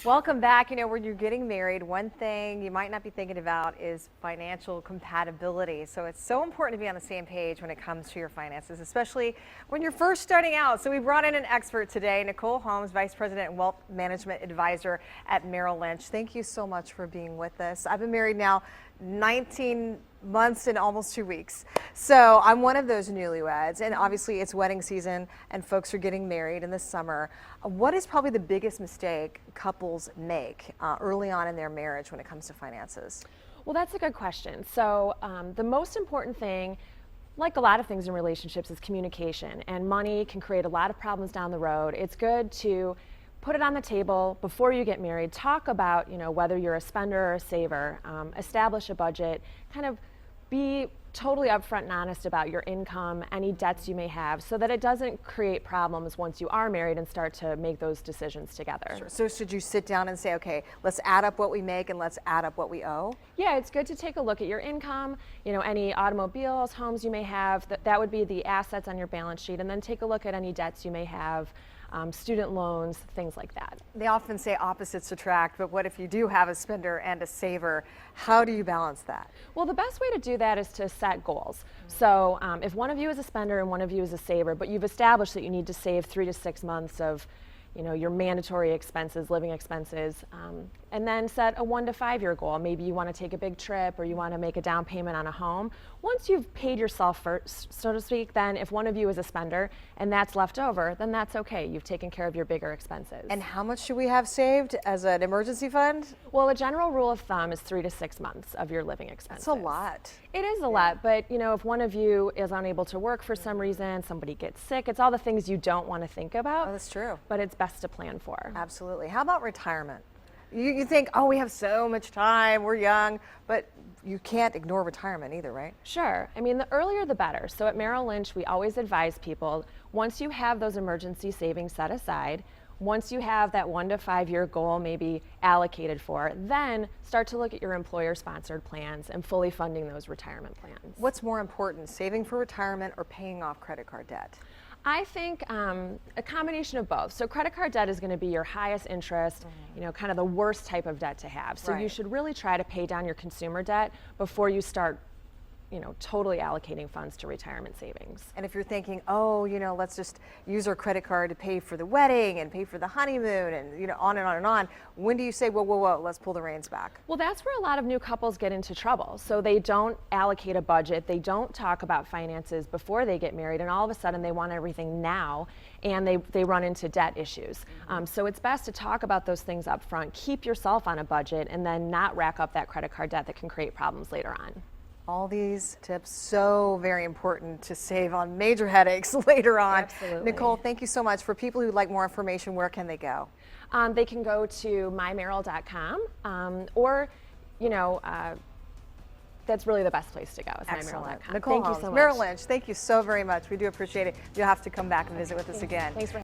Welcome back. You know, when you're getting married, one thing you might not be thinking about is financial compatibility. So it's so important to be on the same page when it comes to your finances, especially when you're first starting out. So we brought in an expert today, Nicole Holmes, Vice President and Wealth Management Advisor at Merrill Lynch. Thank you so much for being with us. I've been married now 19 months and almost 2 weeks. So I'm one of those newlyweds, and obviously it's wedding season and folks are getting married in the summer. What is probably the biggest mistake couples make early on in their marriage when it comes to finances? Well, that's a good question. So the most important thing, like a lot of things in relationships, is communication, and money can create a lot of problems down the road. It's good to put it on the table before you get married. Talk about, whether you're a spender or a saver. Establish a budget. Kind of be totally upfront and honest about your income, any debts you may have, so that it doesn't create problems once you are married and start to make those decisions together. Sure. So should you sit down and say, okay, let's add up what we make and let's add up what we owe? Yeah, it's good to take a look at your income, any automobiles, homes you may have. That would be the assets on your balance sheet, and then take a look at any debts you may have. Student loans, things like that. They often say opposites attract, but what if you do have a spender and a saver? How do you balance that? Well, the best way to do that is to set goals. So if one of you is a spender and one of you is a saver, but you've established that you need to save 3 to 6 months of your mandatory expenses, living expenses, and then set a 1 to 5 year goal. Maybe you want to take a big trip or you want to make a down payment on a home. Once you've paid yourself first, so to speak, then if one of you is a spender and that's left over, then that's okay. You've taken care of your bigger expenses. And how much should we have saved as an emergency fund? Well, a general rule of thumb is 3 to 6 months of your living expenses. That's a lot. It is a lot, but if one of you is unable to work for some reason, somebody gets sick, it's all the things you don't want to think about. Oh, that's true. But it's best to plan for. Absolutely. How about retirement? You think, oh, we have so much time, we're young, but you can't ignore retirement either, right? Sure. I mean, the earlier the better. So at Merrill Lynch, we always advise people, once you have those emergency savings set aside, once you have that 1 to 5 year goal maybe allocated for, then start to look at your employer-sponsored plans and fully funding those retirement plans. What's more important, saving for retirement or paying off credit card debt? I think a combination of both. So credit card debt is going to be your highest interest, kind of the worst type of debt to have. So you should really try to pay down your consumer debt before you start totally allocating funds to retirement savings. And if you're thinking, oh, let's just use our credit card to pay for the wedding and pay for the honeymoon and, on and on and on, when do you say, whoa, whoa, whoa, let's pull the reins back? Well, that's where a lot of new couples get into trouble. So they don't allocate a budget, they don't talk about finances before they get married, and all of a sudden they want everything now, and they run into debt issues. So it's best to talk about those things up front, keep yourself on a budget, and then not rack up that credit card debt that can create problems later on. All these tips, so very important to save on major headaches later on. Absolutely. Nicole, thank you so much. For people who'd like more information, where can they go? They can go to mymerrill.com or, that's really the best place to go is mymerrill.com. Nicole Holmes, Thank you so much. Merrill Lynch, thank you so very much. We do appreciate it. You'll have to come back and visit with us again. Thanks for